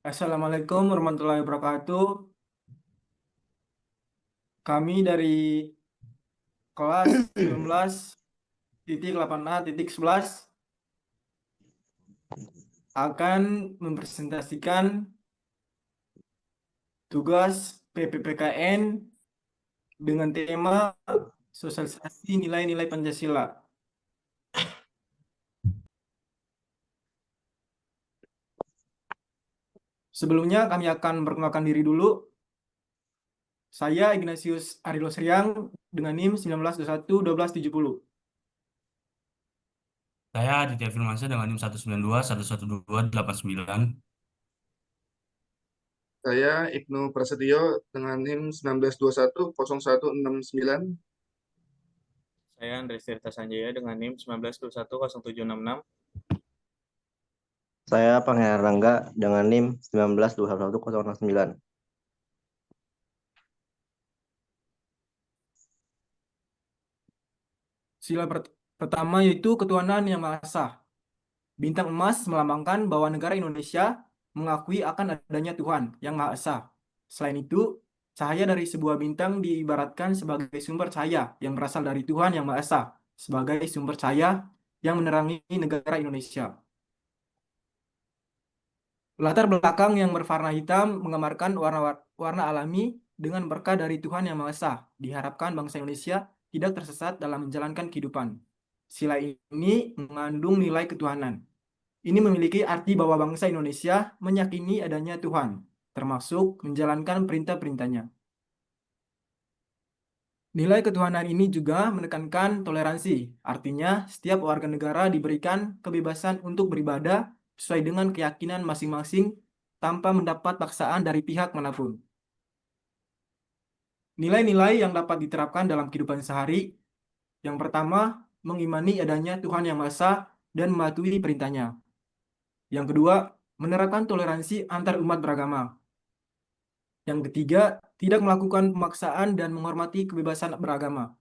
Assalamualaikum warahmatullahi wabarakatuh. Kami dari kelas 19.8A.11 akan mempresentasikan tugas PPPKN dengan tema sosialisasi nilai-nilai Pancasila. Sebelumnya kami akan memperkenalkan diri dulu. Saya Ignatius Arilo Seriang dengan NIM 1921-1270. Saya Aditya Firmansyah dengan NIM 192-112-89. Saya Ibnu Prasetyo dengan NIM 1921-0169. Saya Andres Tirta Sanjaya dengan NIM 1921-0766. Saya Pangeran Rangga dengan NIM 19211069. Sila pertama yaitu ketuhanan yang Maha Esa. Bintang emas melambangkan bahwa negara Indonesia mengakui akan adanya Tuhan yang Maha Esa. Selain itu, cahaya dari sebuah bintang diibaratkan sebagai sumber cahaya yang berasal dari Tuhan yang Maha Esa, sebagai sumber cahaya yang menerangi negara Indonesia. Latar belakang yang berwarna hitam menggambarkan warna alami dengan berkah dari Tuhan yang Maha Esa. Diharapkan bangsa Indonesia tidak tersesat dalam menjalankan kehidupan. Sila ini mengandung nilai ketuhanan. Ini memiliki arti bahwa bangsa Indonesia meyakini adanya Tuhan, termasuk menjalankan perintah-perintahnya. Nilai ketuhanan ini juga menekankan toleransi, artinya setiap warga negara diberikan kebebasan untuk beribadah sesuai dengan keyakinan masing-masing tanpa mendapat paksaan dari pihak manapun. Nilai-nilai yang dapat diterapkan dalam kehidupan sehari, yang pertama, mengimani adanya Tuhan yang Maha Esa dan mematuhi perintahnya. Yang kedua, menerapkan toleransi antar umat beragama. Yang ketiga, tidak melakukan pemaksaan dan menghormati kebebasan beragama.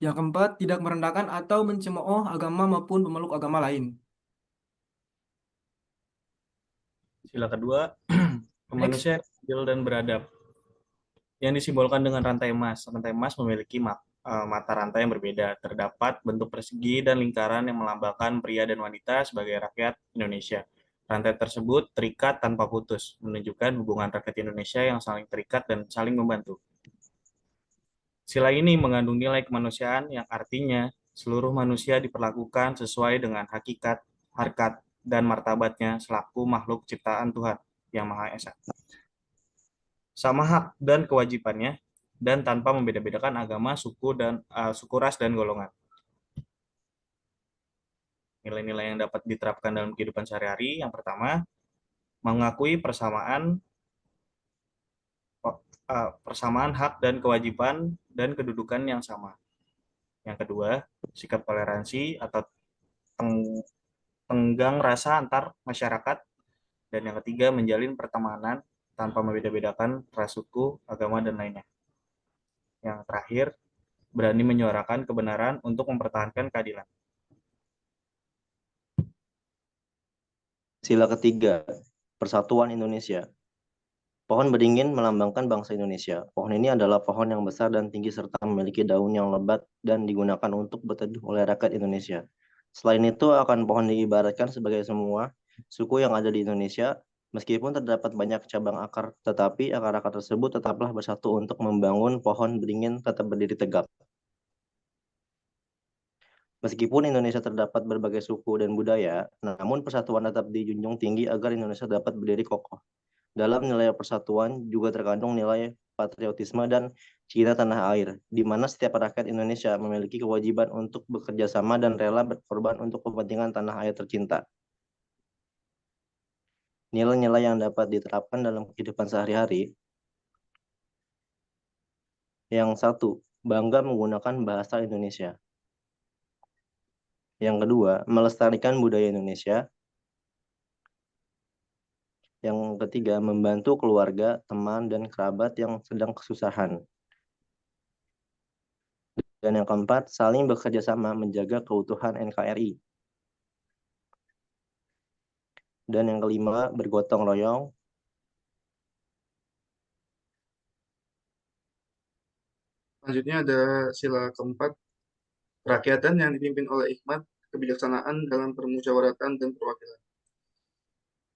Yang keempat, tidak merendahkan atau mencemooh agama maupun pemeluk agama lain. Sila kedua, kemanusiaan adil dan beradab, yang disimbolkan dengan rantai emas. Rantai emas memiliki mata rantai yang berbeda. Terdapat bentuk persegi dan lingkaran yang melambangkan pria dan wanita sebagai rakyat Indonesia. Rantai tersebut terikat tanpa putus, menunjukkan hubungan rakyat Indonesia yang saling terikat dan saling membantu. Sila ini mengandung nilai kemanusiaan yang artinya seluruh manusia diperlakukan sesuai dengan hakikat, harkat, dan martabatnya selaku makhluk ciptaan Tuhan yang Maha Esa. Sama hak dan kewajibannya, dan tanpa membeda-bedakan agama, suku, ras, dan golongan. Nilai-nilai yang dapat diterapkan dalam kehidupan sehari-hari, yang pertama, mengakui persamaan hak dan kewajiban dan kedudukan yang sama. Yang kedua, sikap toleransi atau tenggang rasa antar masyarakat. Dan yang ketiga, menjalin pertemanan tanpa membeda-bedakan ras, suku, agama, dan lainnya. Yang terakhir, berani menyuarakan kebenaran untuk mempertahankan keadilan. Sila ketiga, Persatuan Indonesia. Pohon beringin melambangkan bangsa Indonesia. Pohon ini adalah pohon yang besar dan tinggi serta memiliki daun yang lebat dan digunakan untuk berteduh oleh rakyat Indonesia. Selain itu, pohon diibaratkan sebagai semua suku yang ada di Indonesia Meskipun terdapat banyak cabang akar, tetapi akar-akar tersebut tetaplah bersatu untuk membangun pohon beringin tetap berdiri tegak. Meskipun Indonesia terdapat berbagai suku dan budaya, namun persatuan tetap dijunjung tinggi agar Indonesia dapat berdiri kokoh. Dalam nilai persatuan juga terkandung nilai patriotisme dan cinta tanah air, di mana setiap rakyat Indonesia memiliki kewajiban untuk bekerja sama dan rela berkorban untuk kepentingan tanah air tercinta. Nilai-nilai yang dapat diterapkan dalam kehidupan sehari-hari. Yang satu, bangga menggunakan bahasa Indonesia. Yang kedua, melestarikan budaya Indonesia. Yang ketiga, membantu keluarga, teman, dan kerabat yang sedang kesusahan. Dan yang keempat, saling bekerja sama menjaga keutuhan NKRI. Dan yang kelima, bergotong royong. Selanjutnya ada sila keempat, kerakyatan yang dipimpin oleh hikmat, kebijaksanaan dalam permusyawaratan dan perwakilan.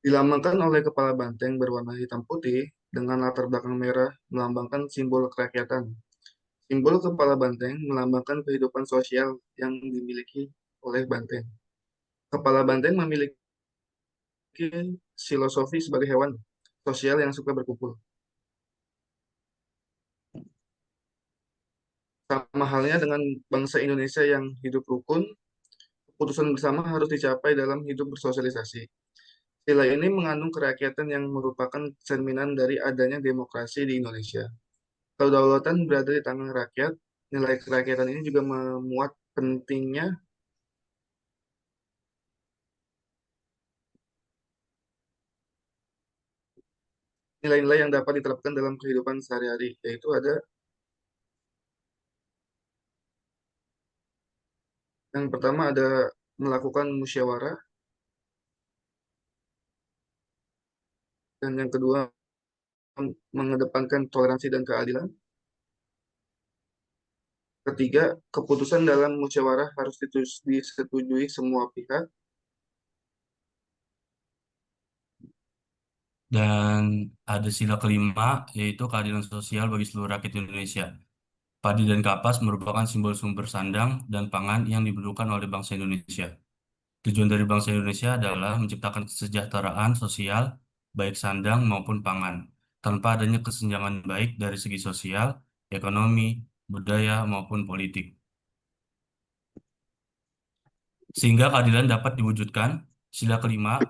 Dilambangkan oleh kepala banteng berwarna hitam putih dengan latar belakang merah melambangkan simbol kerakyatan. Simbol kepala banteng melambangkan kehidupan sosial yang dimiliki oleh banteng. Kepala banteng memiliki filosofi sebagai hewan sosial yang suka berkumpul. Sama halnya dengan bangsa Indonesia yang hidup rukun, keputusan bersama harus dicapai dalam hidup bersosialisasi. Sila ini mengandung kerakyatan yang merupakan cerminan dari adanya demokrasi di Indonesia. Kedaulatan berada di tangan rakyat. Nilai kerakyatan ini juga memuat pentingnya nilai-nilai yang dapat diterapkan dalam kehidupan sehari-hari, yaitu ada yang pertama ada melakukan musyawarah, dan yang kedua mengedepankan toleransi dan keadilan. Ketiga, keputusan dalam musyawarah harus disetujui semua pihak. Dan ada sila kelima, yaitu keadilan sosial bagi seluruh rakyat Indonesia. Padi dan kapas merupakan simbol sumber sandang dan pangan yang dibutuhkan oleh bangsa Indonesia. Tujuan dari bangsa Indonesia adalah menciptakan kesejahteraan sosial, baik sandang maupun pangan, tanpa adanya kesenjangan baik dari segi sosial, ekonomi, budaya, maupun politik. Sehingga keadilan dapat diwujudkan, sila kelima,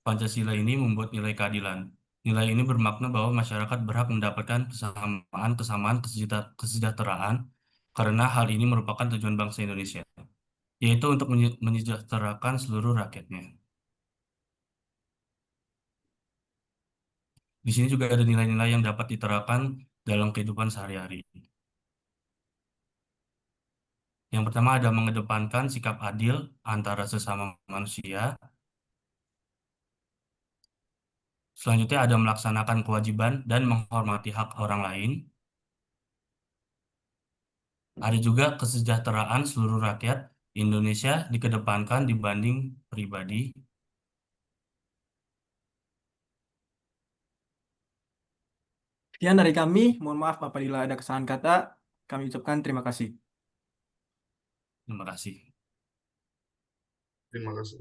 Pancasila ini membuat nilai keadilan. Nilai ini bermakna bahwa masyarakat berhak mendapatkan kesamaan kesejahteraan karena hal ini merupakan tujuan bangsa Indonesia, yaitu untuk menyejahterakan seluruh rakyatnya. Di sini juga ada nilai-nilai yang dapat diterapkan dalam kehidupan sehari-hari. Yang pertama ada mengedepankan sikap adil antara sesama manusia. Selanjutnya ada melaksanakan kewajiban dan menghormati hak orang lain. Ada juga kesejahteraan seluruh rakyat Indonesia dikedepankan dibanding pribadi. Sekian dari kami. Mohon maaf apabila ada kesalahan kata. Kami ucapkan terima kasih. Terima kasih. Terima kasih.